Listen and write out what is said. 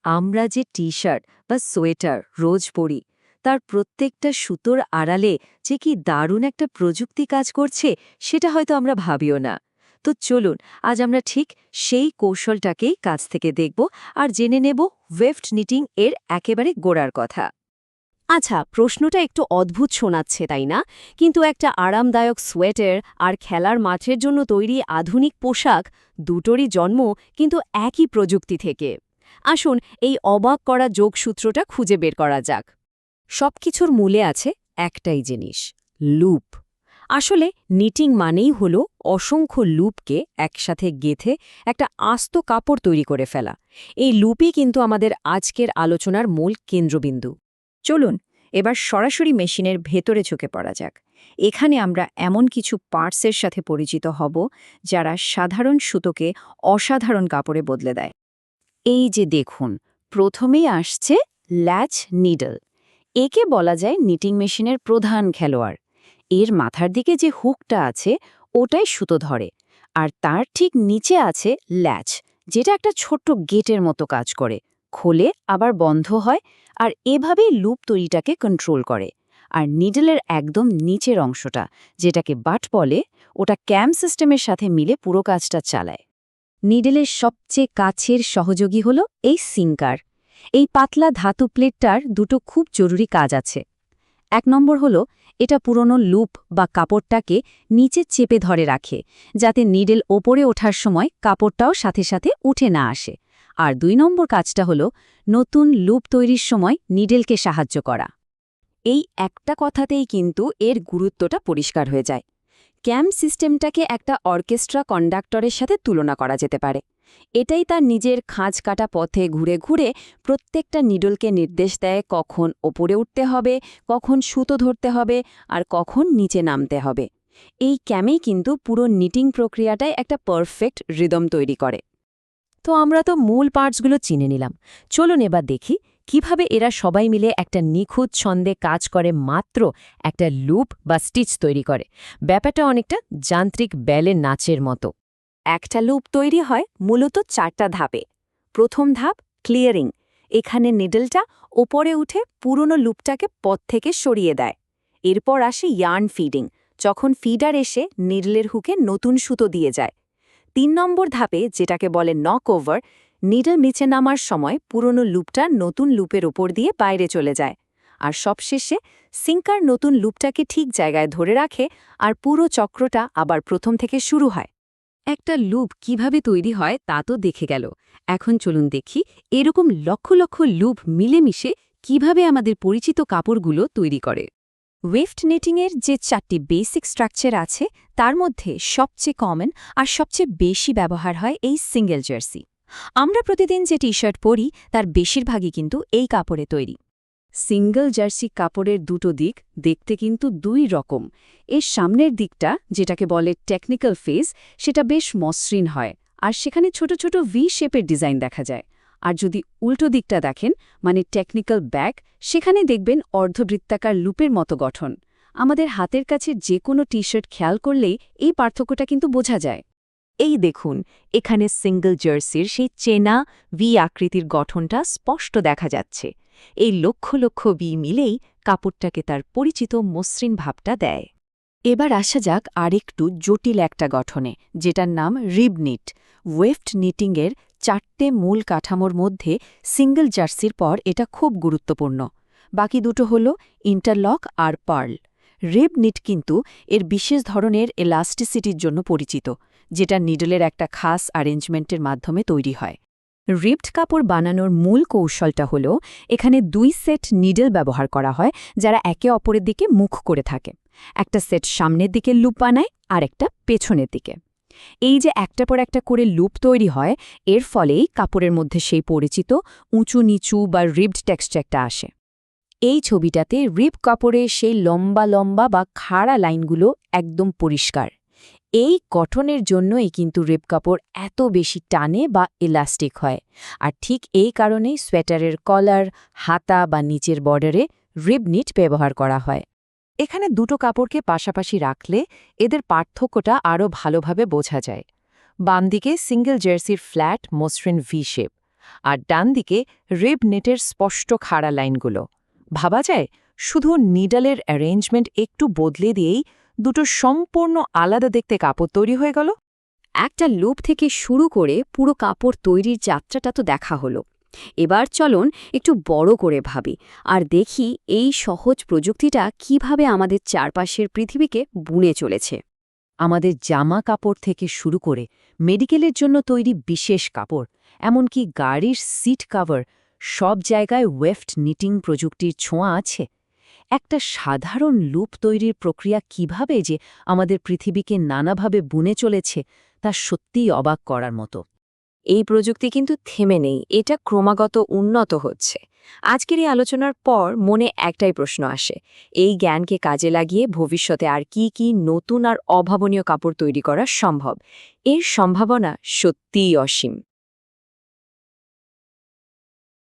আমরা যে টি-শার্ট বা সোয়েটার রোজ পরি তার প্রত্যেকটা সুতোর আড়ালে যে কি দারুণ একটা প্রযুক্তি কাজ করছে সেটা হয়তো আমরা ভাবিও না। তো চলুন আজ আমরা ঠিক সেই কৌশলটাকেই কাছ থেকে দেখব আর জেনে নেব ওয়েফট নিটিং এর একেবারে গোড়ার কথা। আচ্ছা, প্রশ্নটা একটু অদ্ভুত শোনাচ্ছে তাই না? কিন্তু একটা আরামদায়ক সোয়েটার আর খেলার মাঠের জন্য তৈরি আধুনিক পোশাক দুটোরই জন্ম কিন্তু একই প্রযুক্তি থেকে। আসুন এই অবাক করা যোগসূত্রটা খুঁজে বের করা যাক। সবকিছুর মূলে আছে একটাই জিনিস, লুপ। আসলে নিটিং মানেই হলো অসংখ্য লুপকে একসাথে গেঁথে একটা আস্ত কাপড় তৈরি করে ফেলা। এই লুপই কিন্তু আমাদের আজকের আলোচনার মূল কেন্দ্রবিন্দু। চলুন এবার সরাসরি মেশিনের ভেতরে ঝুঁকে পড়া যাক। এখানে আমরা এমন কিছু পার্টসের সাথে পরিচিত হব যারা সাধারণ সুতোকে অসাধারণ কাপড়ে বদলে দেয়। এই যে দেখুন, প্রথমেই আসছে ল্যাচ নিডল। একে বলা যায় নিটিং মেশিনের প্রধান খেলোয়াড়। এর মাথার দিকে যে হুকটা আছে ওটাই সুতো ধরে, আর তার ঠিক নিচে আছে ল্যাচ, যেটা একটা ছোট্ট গেটের মতো কাজ করে, খোলে আবার বন্ধ হয়, আর এভাবেই লুপ তৈরিটাকে কন্ট্রোল করে। আর নিডলের একদম নিচের অংশটা, যেটাকে বাট বলে, ওটা ক্যাম সিস্টেমের সাথে মিলে পুরো কাজটা চালায়। নিডলের সবচেয়ে কাছের সহযোগী হল এই সিঙ্কার। এই পাতলা ধাতু প্লেটটার দুটো খুব জরুরি কাজ আছে। এক নম্বর হলো এটা পুরনো লুপ বা কাপড়টাকে নিচে চেপে ধরে রাখে, যাতে নিডল ওপরে ওঠার সময় কাপড়টাও সাথে সাথে উঠে না আসে। আর ২ নম্বর কাজটা হলো নতুন লুপ তৈরির সময় নিডলকে সাহায্য করা। এই একটা কথাতেই কিন্তু এর গুরুত্বটা পরিষ্কার হয়ে যায়। ক্যাম সিস্টেমটাকে একটা অর্কেস্ট্রা কন্ডাক্টরের সাথে তুলনা করা যেতে পারে। এটাই তার নিজের খাঁজ কাটা পথে ঘুরে ঘুরে প্রত্যেকটা নিডলকে নির্দেশ দেয় কখন ওপরে উঠতে হবে, কখন সুতো ধরতে হবে, আর কখন নিচে নামতে হবে। এই ক্যামেই কিন্তু পুরো নিটিং প্রক্রিয়াটায় একটা পারফেক্ট রিদম তৈরি করে। তো আমরা তো মূল পার্টসগুলো চিনে নিলাম। চলুন এবার দেখি কিভাবে এরা সবাই মিলে একটা নিখুঁত ছন্দে কাজ করে মাত্র একটা লুপ বা স্টিচ তৈরি করে। ব্যাপারটা অনেকটা যান্ত্রিক ব্যালের নাচের মতো। একটা লুপ তৈরি হয় মূলত 4টা ধাপে। প্রথম ধাপ ক্লিয়ারিং। এখানে নিডলটা ওপরে উঠে পুরনো লুপটাকে পথ থেকে সরিয়ে দেয়। এরপর আসে ইয়ার্ন ফিডিং, যখন ফিডার এসে নিডলের হুকে নতুন সুতো দিয়ে যায়। 3 নম্বর ধাপে, যেটাকে বলে নক ওভার, নিডল নিচে নামার সময় পুরনো লুপটা নতুন লুপের ওপর দিয়ে বাইরে চলে যায়। আর সবশেষে সিঙ্কার নতুন লুপটাকে ঠিক জায়গায় ধরে রাখে, আর পুরো চক্রটা আবার প্রথম থেকে শুরু হয়। একটা লুপ কিভাবে তৈরি হয় তা তো দেখে গেল। এখন চলুন দেখি এরকম লক্ষ লক্ষ লুপ মিলেমিশে কিভাবে আমাদের পরিচিত কাপড়গুলো তৈরি করে। ওয়েফট নিটিংয়ের যে 4টি বেসিক স্ট্রাকচার আছে তার মধ্যে সবচেয়ে কমন আর সবচেয়ে বেশি ব্যবহার হয় এই সিঙ্গেল জার্সি। আমরা প্রতিদিন যে টি-শার্ট পরি তার বেশিরভাগই কিন্তু এই কাপড়ে তৈরি। সিঙ্গল জার্সি কাপড়ের দুটো দিক দেখতে কিন্তু 2 রকম। এর সামনের দিকটা, যেটাকে বলে টেকনিক্যাল ফেস, সেটা বেশ মসৃণ হয়, আর সেখানে ছোট ছোট ভি শেপের ডিজাইন দেখা যায়। আর যদি উল্টো দিকটা দেখেন, মানে টেকনিক্যাল ব্যাক, সেখানে দেখবেন অর্ধবৃত্তাকার লুপের মতো গঠন। আমাদের হাতের কাছে যে কোনো টি-শার্ট খেয়াল করলেই এই পার্থক্যটা কিন্তু বোঝা যায়। এই দেখুন, এখানে সিঙ্গল জার্সির সেই চেনা ভি আকৃতির গঠনটা স্পষ্ট দেখা যাচ্ছে। এই লক্ষ লক্ষ ভি মিলেই কাপড়টাকে তার পরিচিত মসৃণ ভাবটা দেয়। এবার আসা যাক আরেকটু জটিল একটা গঠনে, যেটার নাম রিবনিট। ওয়েফট নিটিংয়ের 4টে মূল কাঠামোর মধ্যে সিঙ্গল জার্সির পর এটা খুব গুরুত্বপূর্ণ। বাকি দুটো হল ইন্টারলক আর পার্ল। রিবনিট কিন্তু এর বিশেষ ধরনের এলাস্টিসিটির জন্য পরিচিত, যেটা নিডলের একটা খাস অ্যারেঞ্জমেন্টের মাধ্যমে তৈরি হয়। রিবড কাপড় বানানোর মূল কৌশলটা হল এখানে 2 সেট নিডল ব্যবহার করা হয়, যারা একে অপরের দিকে মুখ করে থাকে। একটা সেট সামনের দিকে লুপ বানায় আর একটা পেছনের দিকে। এই যে একটার পর একটা করে লুপ তৈরি হয়, এর ফলেই কাপড়ের মধ্যে সেই পরিচিত উঁচু নিচু বা রিবড টেক্সচারটা আসে। এই ছবিটাতে রিব কাপড়ে সেই লম্বা লম্বা বা খাড়া লাইনগুলো একদম পরিষ্কার। এই গঠনের জন্যই কিন্তু রিব কাপড় এত বেশি টানে বা ইলাস্টিক হয়। আর ঠিক এই কারণেই সোয়েটারের কলার, হাতা বা নিচের বর্ডারে রিবনিট ব্যবহার করা হয়। এখানে দুটো কাপড়কে পাশাপাশি রাখলে এদের পার্থক্যটা আরও ভালোভাবে বোঝা যায়। বাম দিকে সিঙ্গল জার্সির ফ্ল্যাট মসৃণ ভি শেপ, আর ডান দিকে রিব নেটের স্পষ্ট খাড়া লাইনগুলো। ভাবা যায় শুধু নিডলের অ্যারেঞ্জমেন্ট একটু বদলে দিয়েই দুটো সম্পূর্ণ আলাদা দেখতে কাপড় তৈরি হয়ে গেল। একটা লুপ থেকে শুরু করে পুরো কাপড় তৈরির যাত্রাটা তো দেখা হলো। এবার চলুন একটু বড় করে ভাবি আর দেখি এই সহজ প্রযুক্তিটা কিভাবে আমাদের চারপাশের পৃথিবীকে বুনে চলেছে। আমাদের জামা কাপড় থেকে শুরু করে মেডিকেলের জন্য তৈরি বিশেষ কাপড়, এমনকি গাড়ির সিট কভার, সব জায়গায় ওয়েফট নিটিং প্রযুক্তির ছোঁয়া আছে। একটা সাধারণ লুপ তৈরির প্রক্রিয়া কিভাবে যে আমাদের পৃথিবীকে নানাভাবে বুনে চলেছে তা সত্যিই অবাক করার মতো। এই প্রযুক্তি কিন্তু থেমে নেই, এটা ক্রমাগত উন্নত হচ্ছে। আজকের এই আলোচনার পর মনে একটাই প্রশ্ন আসে, এই জ্ঞানকে কাজে লাগিয়ে ভবিষ্যতে আর কি কি নতুন আর অভাবনীয় কাপড় তৈরি করা সম্ভব? এর সম্ভাবনা সত্যিই অসীম।